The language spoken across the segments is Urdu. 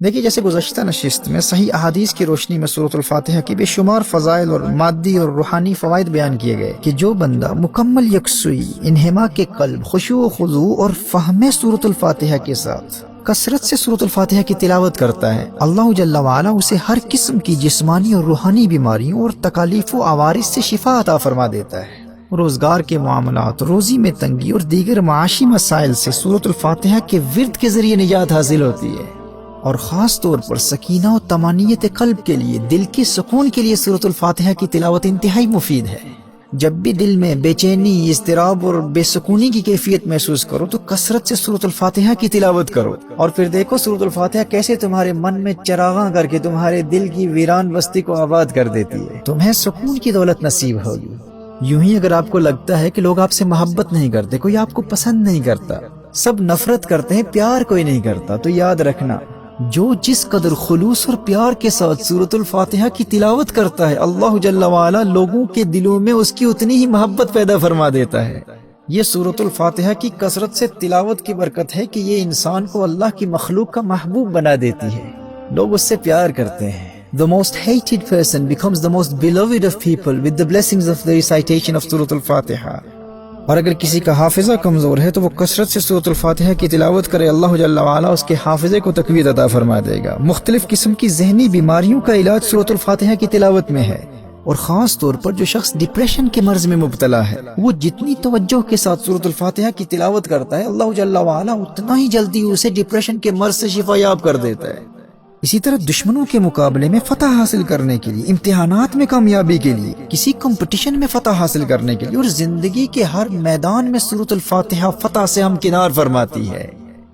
دیکھیے، جیسے گزشتہ نشست میں صحیح احادیث کی روشنی میں سورۃ الفاتحہ کی بے شمار فضائل اور مادی اور روحانی فوائد بیان کیے گئے کہ جو بندہ مکمل یکسوئی، انہماک قلب، خشوع و خضوع اور فہم سورۃ الفاتحہ کے ساتھ کثرت سے سورۃ الفاتحہ کی تلاوت کرتا ہے، اللہ جل وعلا اسے ہر قسم کی جسمانی اور روحانی بیماریوں اور تکالیف و عوارض سے شفا عطا فرما دیتا ہے۔ روزگار کے معاملات، روزی میں تنگی اور دیگر معاشی مسائل سے سورۃ الفاتحہ کے ورد کے ذریعے نجات حاصل ہوتی ہے، اور خاص طور پر سکینہ و طمانینت قلب کے لیے، دل کے سکون کے لیے سورۃ الفاتحہ کی تلاوت انتہائی مفید ہے۔ جب بھی دل میں بے چینی، اضطراب اور بے سکونی کی کیفیت محسوس کرو تو کثرت سے سورۃ الفاتحہ کی تلاوت کرو، اور پھر دیکھو سورۃ الفاتحہ کیسے تمہارے من میں چراغاں کر کے تمہارے دل کی ویران بستی کو آباد کر دیتی ہے۔ تمہیں سکون کی دولت نصیب ہوگی۔ یوں ہی اگر آپ کو لگتا ہے کہ لوگ آپ سے محبت نہیں کرتے، کوئی آپ کو پسند نہیں کرتا، سب نفرت کرتے ہیں، پیار کوئی نہیں کرتا، تو یاد رکھنا، جو جس قدر خلوص اور پیار کے ساتھ سورۃ الفاتحہ کی تلاوت کرتا ہے، اللہ جل وعلا لوگوں کے دلوں میں اس کی اتنی ہی محبت پیدا فرما دیتا ہے۔ یہ سورۃ الفاتحہ کی کثرت سے تلاوت کی برکت ہے کہ یہ انسان کو اللہ کی مخلوق کا محبوب بنا دیتی ہے، لوگ اس سے پیار کرتے ہیں۔ The most hated person becomes the most beloved of people with the blessings of the recitation of سورۃ الفاتحہ۔ اور اگر کسی کا حافظہ کمزور ہے تو وہ کثرت سے سورۃ الفاتحہ کی تلاوت کرے، اللہ جل وعلا اس کے حافظے کو تقویت عطا فرما دے گا۔ مختلف قسم کی ذہنی بیماریوں کا علاج سورۃ الفاتحہ کی تلاوت میں ہے، اور خاص طور پر جو شخص ڈپریشن کے مرض میں مبتلا ہے، وہ جتنی توجہ کے ساتھ سورۃ الفاتحہ کی تلاوت کرتا ہے، اللہ جل وعلا اتنا ہی جلدی اسے ڈپریشن کے مرض سے شفا یاب کر دیتا ہے۔ اسی طرح دشمنوں کے مقابلے میں فتح حاصل کرنے کے لیے، امتحانات میں کامیابی کے لیے، کسی کمپٹیشن میں فتح حاصل کرنے کے لیے، اور زندگی کے ہر میدان میں سورۃ الفاتحہ فتح سے ہمکنار فرماتی ہے۔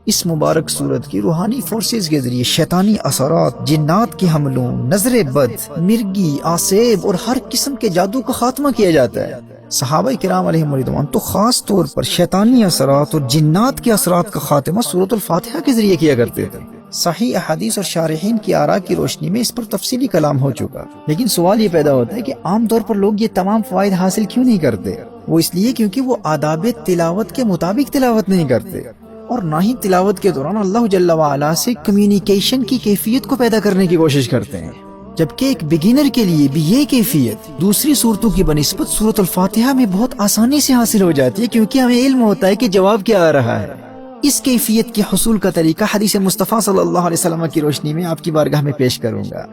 اس مبارک سورت کی روحانی فورسز کے ذریعے شیطانی اثرات، جنات کے حملوں، نظر بد، مرگی، آسیب اور ہر قسم کے جادو کا خاتمہ کیا جاتا ہے۔ صحابہ کرام علیہم رضوان تو خاص طور پر شیطانی اثرات اور جنات کے اثرات کا خاتمہ سورۃ الفاتحہ کے ذریعے کیا کرتے تھے۔ صحیح احادیث اور شارحین کی آراء کی روشنی میں اس پر تفصیلی کلام ہو چکا، لیکن سوال یہ پیدا ہوتا ہے کہ عام طور پر لوگ یہ تمام فوائد حاصل کیوں نہیں کرتے؟ وہ اس لیے کیونکہ وہ آداب تلاوت کے مطابق تلاوت نہیں کرتے، اور نہ ہی تلاوت کے دوران اللہ جل وعلا سے کمیونیکیشن کی کیفیت کو پیدا کرنے کی کوشش کرتے ہیں، جبکہ ایک بگنر کے لیے بھی یہ کیفیت دوسری صورتوں کی بنسبت سورۃ الفاتحہ میں بہت آسانی سے حاصل ہو جاتی ہے، کیونکہ ہمیں علم ہوتا ہے کہ جواب کیا آ رہا ہے۔ اس کیفیت کے حصول کا طریقہ حدیث مصطفیٰ صلی اللہ علیہ وسلم کی روشنی میں آپ کی بارگاہ میں پیش کروں گا۔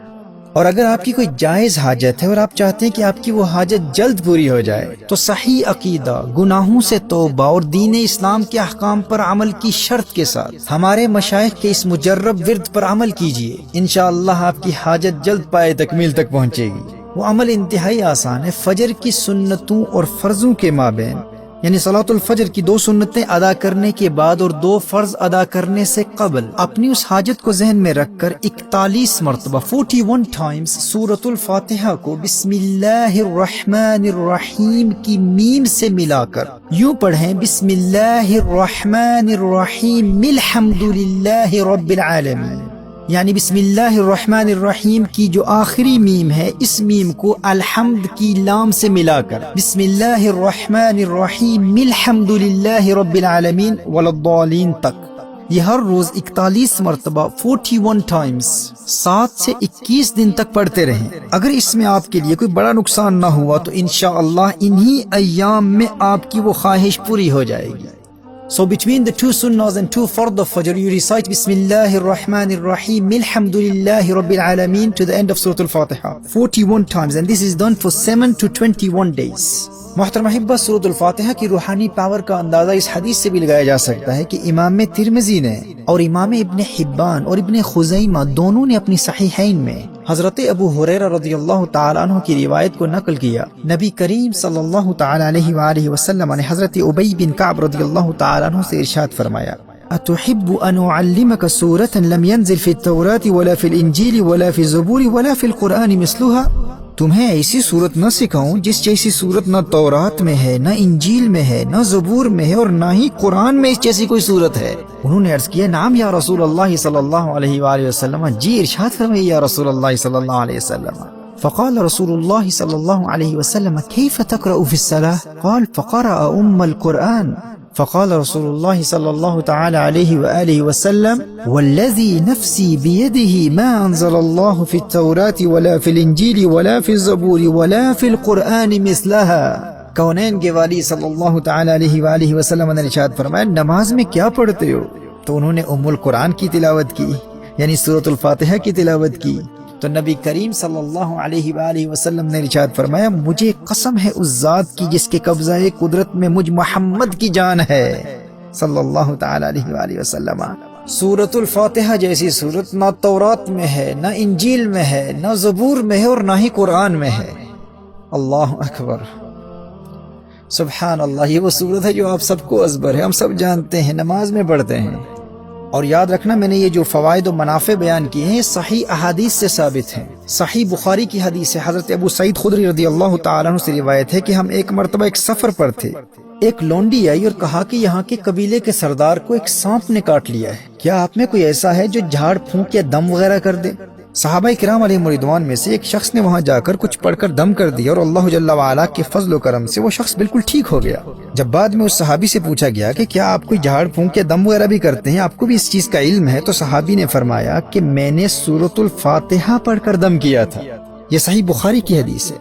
اور اگر آپ کی کوئی جائز حاجت ہے اور آپ چاہتے ہیں کہ آپ کی وہ حاجت جلد پوری ہو جائے، تو صحیح عقیدہ، گناہوں سے توبہ اور دین اسلام کے احکام پر عمل کی شرط کے ساتھ ہمارے مشائخ کے اس مجرب ورد پر عمل کیجئے، انشاءاللہ آپ کی حاجت جلد پائے تکمیل تک پہنچے گی۔ وہ عمل انتہائی آسان ہے۔ فجر کی سنتوں اور فرضوں کے مابین، یعنی صلاۃ الفجر کی 2 سنتیں ادا کرنے کے بعد اور 2 فرض ادا کرنے سے قبل اپنی اس حاجت کو ذہن میں رکھ کر 41 مرتبہ 41 ٹائمز سورۃ الفاتحہ کو بسم اللہ الرحمن الرحیم کی میم سے ملا کر یوں پڑھیں، بسم اللہ الرحمن الرحیم الحمد للہ رب العالمین، یعنی بسم اللہ الرحمن الرحیم کی جو آخری میم ہے، اس میم کو الحمد کی لام سے ملا کر بسم اللہ الرحمن الرحیم الحمد للہ رب العالمین والضالین تک یہ ہر روز 41 مرتبہ 41 ٹائمز 7 سے 21 دن تک پڑھتے رہیں۔ اگر اس میں آپ کے لیے کوئی بڑا نقصان نہ ہوا تو انشاءاللہ انہی ایام میں آپ کی وہ خواہش پوری ہو جائے گی۔ So between the 2 sunnahs and 2 fard of Fajr, you recite Bismillah ar-Rahman ar-Rahim Alhamdulillahi Rabbil Alameen to the end of Surah Al-Fatiha 41 times, and this is done for 7 to 21 days. محترم احبہ، سورۃ الفاتحہ کی روحانی پاور کا اندازہ اس حدیث سے بھی لگایا جا سکتا ہے کہ امام ترمذی نے اور امام ابن حبان اور ابن خزیمہ دونوں نے اپنی صحیحین میں حضرت ابو ہریرہ رضی اللہ تعالی عنہ کی روایت کو نقل کیا۔ نبی کریم صلی اللہ تعالی علیہ وآلہ وسلم نے حضرت ابی بن کعب رضی اللہ تعالی عنہ سے ارشاد فرمایا، أتحب أن أعلمك سورة لم ينزل في التوراة ولا في الإنجيل ولا في الزبور ولا في القرآن مثلها؟ تمہیں ایسی صورت نہ سکھاؤں جس جیسی صورت نہ تورات میں ہے، نہ انجیل میں ہے، نہ زبور میں ہے، اور نہ ہی قرآن میں اس جیسی کوئی صورت ہے؟ انہوں نے عرض کیا، نعم یا رسول اللہ صلی اللہ علیہ وآلہ وسلم، جی ارشاد فرمائیے یا رسول اللہ صلی اللہ علیہ وسلم۔ فقال رسول الله صلى الله عليه وسلم كيف تقرأ في الصلاة؟ قال فقرأ القرآن فقال رسول الله صلى الله تعالى عليه وآله وسلم والذي نفسي بيده ما أنزل الله في التوراة ولا في الإنجيل ولا في الزبور ولا في القرآن مثلها. کونین کے والی صلی اللہ تعالی علیہ وآلہ وسلم نے ارشاد فرمایا نماز میں کیا پڑھتے ہو؟ تو انہوں نے ام القرآن کی تلاوت کی، یعنی سورۃ الفاتحہ کی تلاوت کی. تو نبی کریم صلی اللہ علیہ وآلہ وسلم نے ارشاد فرمایا مجھے قسم ہے اس ذات کی جس کے قبضہ قدرت میں مجھ محمد کی جان ہے صلی اللہ تعالی علیہ وآلہ وسلم. سورۃ الفاتحہ جیسی سورت نہ تورات میں ہے، نہ انجیل میں ہے، نہ زبور میں ہے، اور نہ ہی قرآن میں ہے. اللہ اکبر، سبحان اللہ. یہ وہ سورت ہے جو آپ سب کو ازبر ہے، ہم سب جانتے ہیں، نماز میں پڑھتے ہیں. اور یاد رکھنا میں نے یہ جو فوائد و منافع بیان کیے ہیں صحیح احادیث سے ثابت ہیں. صحیح بخاری کی حدیث ہے، حضرت ابو سعید خدری رضی اللہ تعالیٰ عنہ سے روایت ہے کہ ہم ایک مرتبہ ایک سفر پر تھے. ایک لونڈی آئی اور کہا کہ یہاں کے قبیلے کے سردار کو ایک سانپ نے کاٹ لیا ہے، کیا آپ میں کوئی ایسا ہے جو جھاڑ پھونک یا دم وغیرہ کر دے؟ صحابہ کرام علیہ رضوان میں سے ایک شخص نے وہاں جا کر کچھ پڑھ کر دم کر دیا اور اللہ جل وعلا کے فضل و کرم سے وہ شخص بالکل ٹھیک ہو گیا. جب بعد میں اس صحابی سے پوچھا گیا کہ کیا آپ کوئی جھاڑ پھونک یا دم وغیرہ بھی کرتے ہیں، آپ کو بھی اس چیز کا علم ہے؟ تو صحابی نے فرمایا کہ میں نے سورۃ الفاتحہ پڑھ کر دم کیا تھا. یہ صحیح بخاری کی حدیث ہے.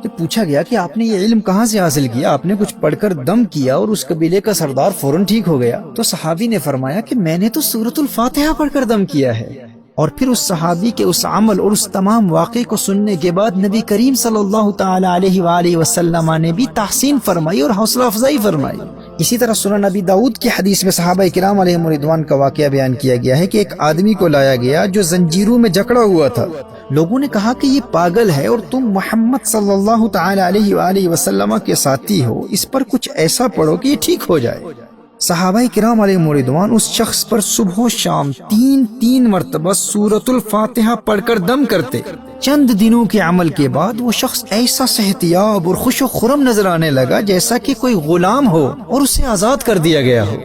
جب پوچھا گیا کہ آپ نے یہ علم کہاں سے حاصل کیا، آپ نے کچھ پڑھ کر دم کیا اور اس قبیلے کا سردار فوراً ٹھیک ہو گیا، تو صحابی نے فرمایا کہ میں نے تو سورۃ الفاتحہ پڑھ کر دم کیا ہے. اور پھر اس صحابی کے اس عمل اور اس تمام واقعے کو سننے کے بعد نبی کریم صلی اللہ تعالی علیہ وآلہ وسلم نے بھی تحسین فرمائی اور حوصلہ افزائی فرمائی. اسی طرح سنن نبی داؤد کی حدیث میں صحابہ کرام علیہ رضوان کا واقعہ بیان کیا گیا ہے کہ ایک آدمی کو لایا گیا جو زنجیروں میں جکڑا ہوا تھا. لوگوں نے کہا کہ یہ پاگل ہے اور تم محمد صلی اللہ تعالی علیہ وآلہ وسلم کے ساتھی ہو، اس پر کچھ ایسا پڑھو کہ یہ ٹھیک ہو جائے. صحابہ کرام علیہ رضوان اس شخص پر صبح و شام تین مرتبہ سورۃ الفاتحہ پڑھ کر دم کرتے. چند دنوں کے عمل کے بعد وہ شخص ایسا صحتیاب اور خوش و خرم نظر آنے لگا جیسا کہ کوئی غلام ہو اور اسے آزاد کر دیا گیا ہو.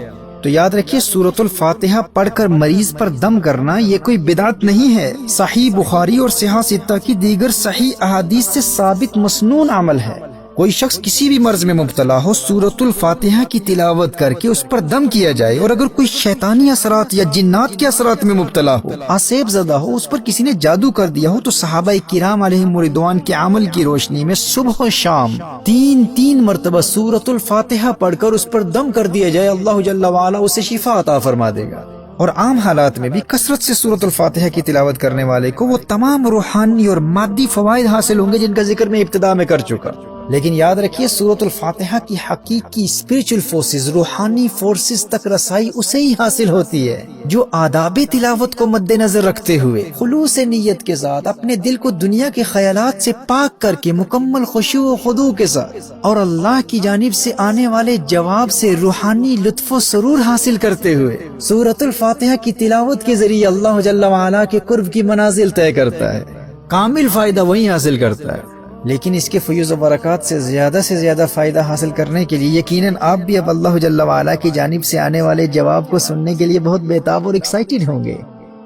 تو یاد رکھیے سورۃ الفاتحہ پڑھ کر مریض پر دم کرنا یہ کوئی بدعت نہیں ہے، صحیح بخاری اور صحیح ستہ کی دیگر صحیح احادیث سے ثابت مسنون عمل ہے. کوئی شخص کسی بھی مرض میں مبتلا ہو، سورۃ الفاتحہ کی تلاوت کر کے اس پر دم کیا جائے. اور اگر کوئی شیطانی اثرات یا جنات کے اثرات میں مبتلا ہو، آسیب زدہ ہو، اس پر کسی نے جادو کر دیا ہو، تو صحابہ کرام علیہ رضوان کے عمل کی روشنی میں صبح و شام تین مرتبہ سورۃ الفاتحہ پڑھ کر اس پر دم کر دیا جائے، اللہ جل وعلا اسے شفا عطا فرما دے گا. اور عام حالات میں بھی کثرت سے سورۃ الفاتحہ کی تلاوت کرنے والے کو وہ تمام روحانی اور مادی فوائد حاصل ہوں گے جن کا ذکر میں ابتدا میں کر چکا. لیکن یاد رکھیے سورۃ الفاتحہ کی حقیقی اسپرچل فورسز، روحانی فورسز تک رسائی اسے ہی حاصل ہوتی ہے جو آداب تلاوت کو مد نظر رکھتے ہوئے خلوص نیت کے ساتھ اپنے دل کو دنیا کے خیالات سے پاک کر کے مکمل خشوع و خضوع کے ساتھ اور اللہ کی جانب سے آنے والے جواب سے روحانی لطف و سرور حاصل کرتے ہوئے سورۃ الفاتحہ کی تلاوت کے ذریعے اللہ جل وعلا کے قرب کی منازل طے کرتا ہے. کامل فائدہ وہی حاصل کرتا ہے. لیکن اس کے فیوز و برکات سے زیادہ فائدہ حاصل کرنے کے لیے یقیناً آپ بھی اب اللہ جل وعلا کی جانب سے آنے والے جواب کو سننے کے لیے بہت بے تاب اور ایکسائٹڈ ہوں گے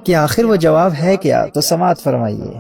کہ آخر وہ جواب ہے کیا. تو سماعت فرمائیے.